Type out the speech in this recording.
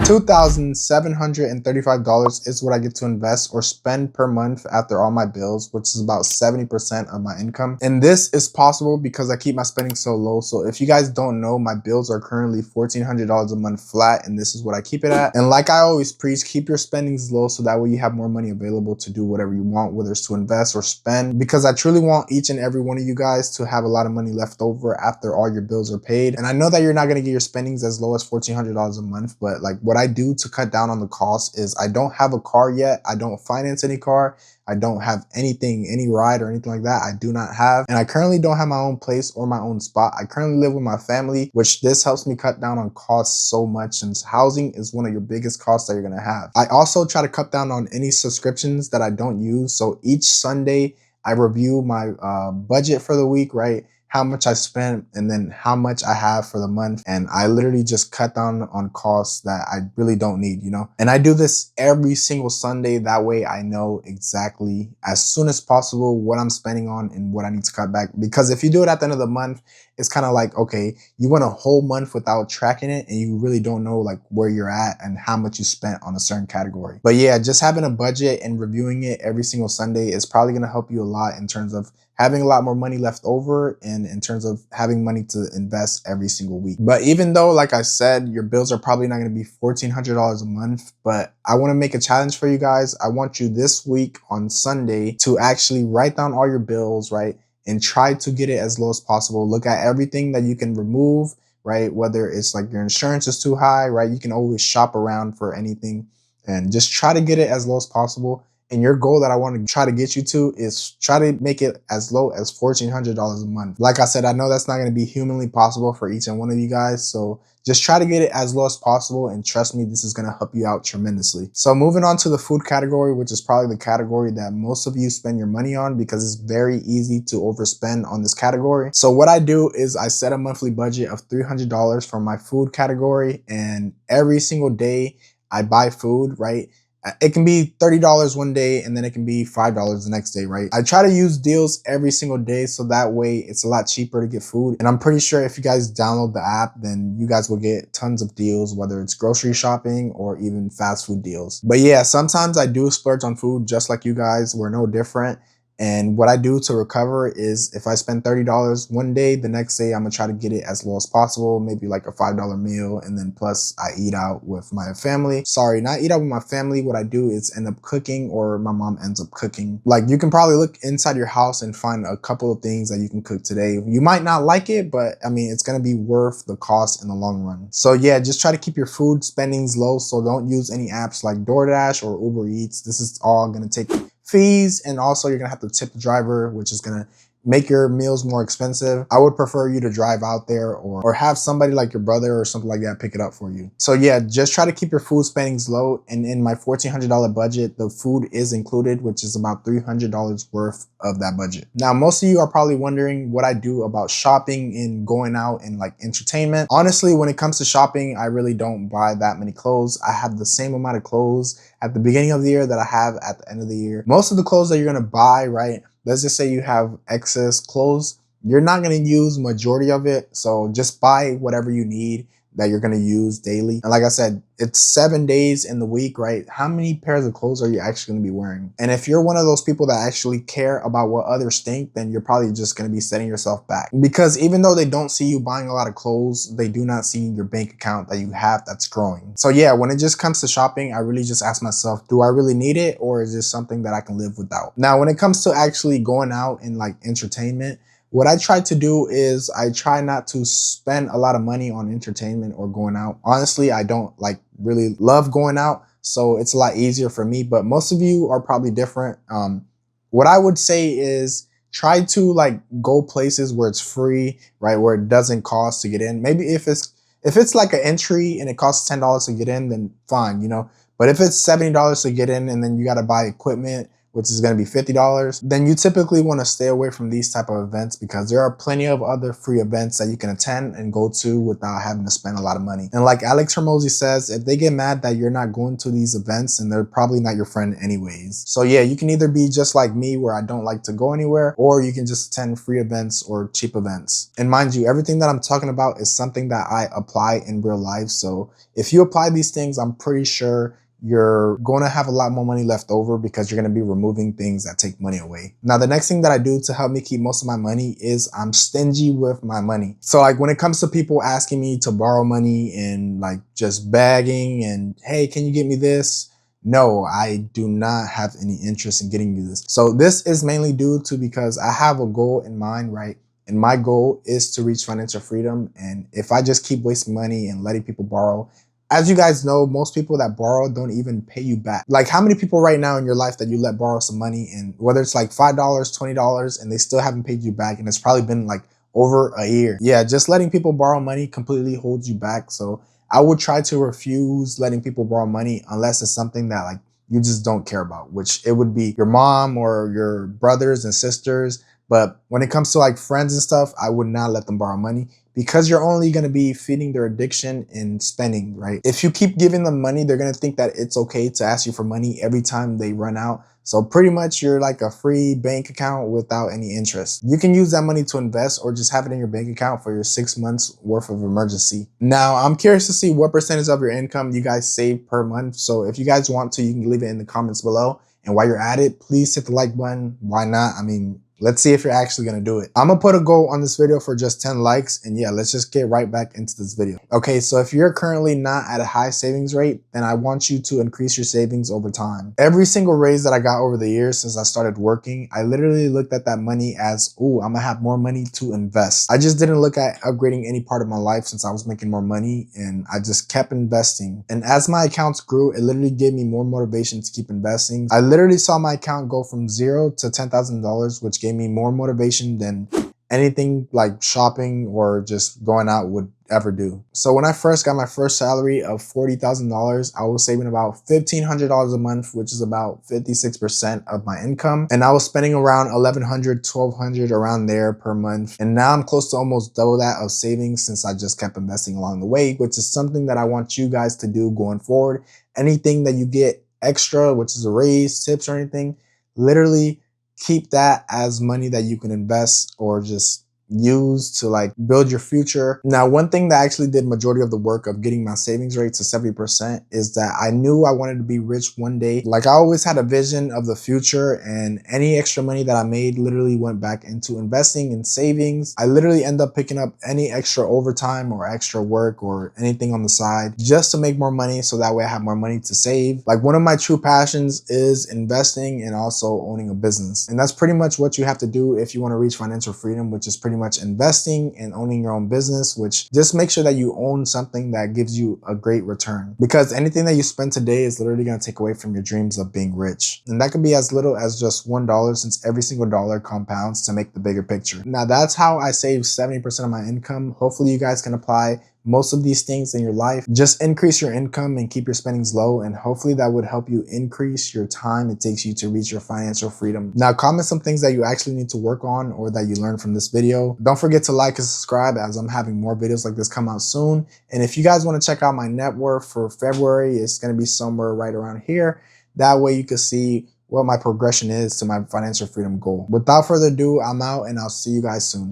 $2,735 is what I get to invest or spend per month after all my bills, which is about 70% of my income. And this is possible because I keep my spending so low. So if you guys don't know, my bills are currently $1,400 a month flat, and this is what I keep it at. And like I always preach, keep your spendings low so that way you have more money available to do whatever you want, whether it's to invest or spend, because I truly want each and every one of you guys to have a lot of money left over after all your bills are paid. And I know that you're not going to get your spendings as low as $1,400 a month, but like what I do to cut down on the cost is I don't have a car yet. I don't finance any car. I don't have anything, any ride or anything like that. I do not have. And I currently don't have my own place or my own spot. I currently live with my family, which this helps me cut down on costs so much, since housing is one of your biggest costs that you're gonna have. I also try to cut down on any subscriptions that I don't use. So each Sunday, I review my budget for the week, right? How much I spent and then how much I have for the month. And I literally just cut down on costs that I really don't need, you know? And I do this every single Sunday. That way I know exactly as soon as possible what I'm spending on and what I need to cut back. Because if you do it at the end of the month, it's kind of like, okay, you went a whole month without tracking it and you really don't know like where you're at and how much you spent on a certain category. But yeah, just having a budget and reviewing it every single Sunday is probably going to help you a lot in terms of having a lot more money left over and in terms of having money to invest every single week. But even though, like I said, your bills are probably not going to be $1,400 a month, but I want to make a challenge for you guys. I want you this week on Sunday to actually write down all your bills, right? And try to get it as low as possible. Look at everything that you can remove, right? Whether it's like your insurance is too high, right? You can always shop around for anything and just try to get it as low as possible. And your goal that I want to try to get you to is try to make it as low as $1,400 a month. Like I said, I know that's not going to be humanly possible for each and one of you guys. So just try to get it as low as possible. And trust me, this is going to help you out tremendously. So moving on to the food category, which is probably the category that most of you spend your money on because it's very easy to overspend on this category. So what I do is I set a monthly budget of $300 for my food category. And every single day I buy food, right? It can be $30 one day and then it can be $5 the next day, right? I try to use deals every single day so that way it's a lot cheaper to get food. And I'm pretty sure if you guys download the app, then you guys will get tons of deals, whether it's grocery shopping or even fast food deals. But yeah, sometimes I do splurge on food just like you guys. We're no different. And what I do to recover is if I spend $30 one day, the next day I'm gonna try to get it as low as possible, maybe like a $5 meal, and then plus I eat out with my family. Sorry, not eat out with my family. What I do is end up cooking, or my mom ends up cooking. Like you can probably look inside your house and find a couple of things that you can cook today. You might not like it, but I mean, it's gonna be worth the cost in the long run. So yeah, just try to keep your food spendings low. So don't use any apps like DoorDash or Uber Eats. This is all gonna take fees, and also you're gonna have to tip the driver, which is gonna make your meals more expensive. I would prefer you to drive out there or have somebody like your brother or something like that pick it up for you. So yeah, just try to keep your food spendings low. And in my $1,400 budget, the food is included, which is about $300 worth of that budget. Now, most of you are probably wondering what I do about shopping and going out and like entertainment. Honestly, when it comes to shopping, I really don't buy that many clothes. I have the same amount of clothes at the beginning of the year that I have at the end of the year. Most of the clothes that you're gonna buy, right? Let's just say you have excess clothes, you're not gonna use majority of it. So just buy whatever you need that you're gonna use daily. And like I said, it's 7 days in the week, right? How many pairs of clothes are you actually gonna be wearing? And if you're one of those people that actually care about what others think, then you're probably just gonna be setting yourself back. Because even though they don't see you buying a lot of clothes, they do not see your bank account that you have that's growing. So yeah, when it just comes to shopping, I really just ask myself, do I really need it, or is this something that I can live without? Now, when it comes to actually going out and like entertainment, what I try to do is I try not to spend a lot of money on entertainment or going out. Honestly, I don't like really love going out, so it's a lot easier for me, but most of you are probably different. What I would say is try to like go places where it's free, right? Where it doesn't cost to get in. Maybe if it's like an entry and it costs $10 to get in, then fine, you know. But if it's $70 to get in and then you got to buy equipment, which is going to be $50, then you typically want to stay away from these type of events because there are plenty of other free events that you can attend and go to without having to spend a lot of money. And like Alex Hormozy says, if they get mad that you're not going to these events, and they're probably not your friend anyways. So yeah, you can either be just like me where I don't like to go anywhere, or you can just attend free events or cheap events. And mind you, everything that I'm talking about is something that I apply in real life. So if you apply these things, I'm pretty sure you're going to have a lot more money left over because you're going to be removing things that take money away. Now, the next thing that I do to help me keep most of my money is I'm stingy with my money. So like when it comes to people asking me to borrow money and like just begging and, hey, can you get me this? No, I do not have any interest in getting you this. So this is mainly due to because I have a goal in mind, right? And my goal is to reach financial freedom. And if I just keep wasting money and letting people borrow, as you guys know, most people that borrow don't even pay you back. Like how many people right now in your life that you let borrow some money, and whether it's like $5, $20, and they still haven't paid you back, and it's probably been like over a year. Yeah, just letting people borrow money completely holds you back. So I would try to refuse letting people borrow money unless it's something that like you just don't care about, which it would be your mom or your brothers and sisters. But when it comes to like friends and stuff, I would not let them borrow money because you're only going to be feeding their addiction and spending, right? If you keep giving them money, they're going to think that it's okay to ask you for money every time they run out. So pretty much you're like a free bank account without any interest. You can use that money to invest or just have it in your bank account for your 6 months worth of emergency. Now, I'm curious to see what percentage of your income you guys save per month. So if you guys want to, you can leave it in the comments below. And while you're at it, please hit the like button. Why not? I mean, let's see if you're actually going to do it. I'm going to put a goal on this video for just 10 likes. And yeah, let's just get right back into this video. Okay, so if you're currently not at a high savings rate, then I want you to increase your savings over time. Every single raise that I got over the years since I started working, I literally looked at that money as, ooh, I'm going to have more money to invest. I just didn't look at upgrading any part of my life since I was making more money, and I just kept investing. And as my accounts grew, it literally gave me more motivation to keep investing. I literally saw my account go from $0 to $10,000, which gave me more motivation than anything like shopping or just going out would ever do. So when I first got my first salary of $40,000, I was saving about $1,500 a month, which is about 56% of my income. And I was spending around $1,100, $1,200 around there per month. And now I'm close to almost double that of savings since I just kept investing along the way, which is something that I want you guys to do going forward. Anything that you get extra, which is a raise, tips, or anything, literally keep that as money that you can invest or just use to like build your future. Now, one thing that actually did majority of the work of getting my savings rate to 70% is that I knew I wanted to be rich one day. Like I always had a vision of the future, and any extra money that I made literally went back into investing and savings. I literally end up picking up any extra overtime or extra work or anything on the side just to make more money, so that way I have more money to save. Like one of my true passions is investing and also owning a business. And that's pretty much what you have to do if you want to reach financial freedom, which is pretty much investing and owning your own business, which just make sure that you own something that gives you a great return, because anything that you spend today is literally going to take away from your dreams of being rich. And that could be as little as just $1, since every single dollar compounds to make the bigger picture. Now that's how I save 70% of my income. Hopefully you guys can apply most of these things in your life. Just increase your income and keep your spendings low, and hopefully that would help you increase your time it takes you to reach your financial freedom. Now comment some things that you actually need to work on or that you learned from this video. Don't forget to like and subscribe, as I'm having more videos like this come out soon. And if you guys want to check out my net worth for February, it's going to be somewhere right around here. That way you can see what my progression is to my financial freedom goal. Without further ado, I'm out, and I'll see you guys soon.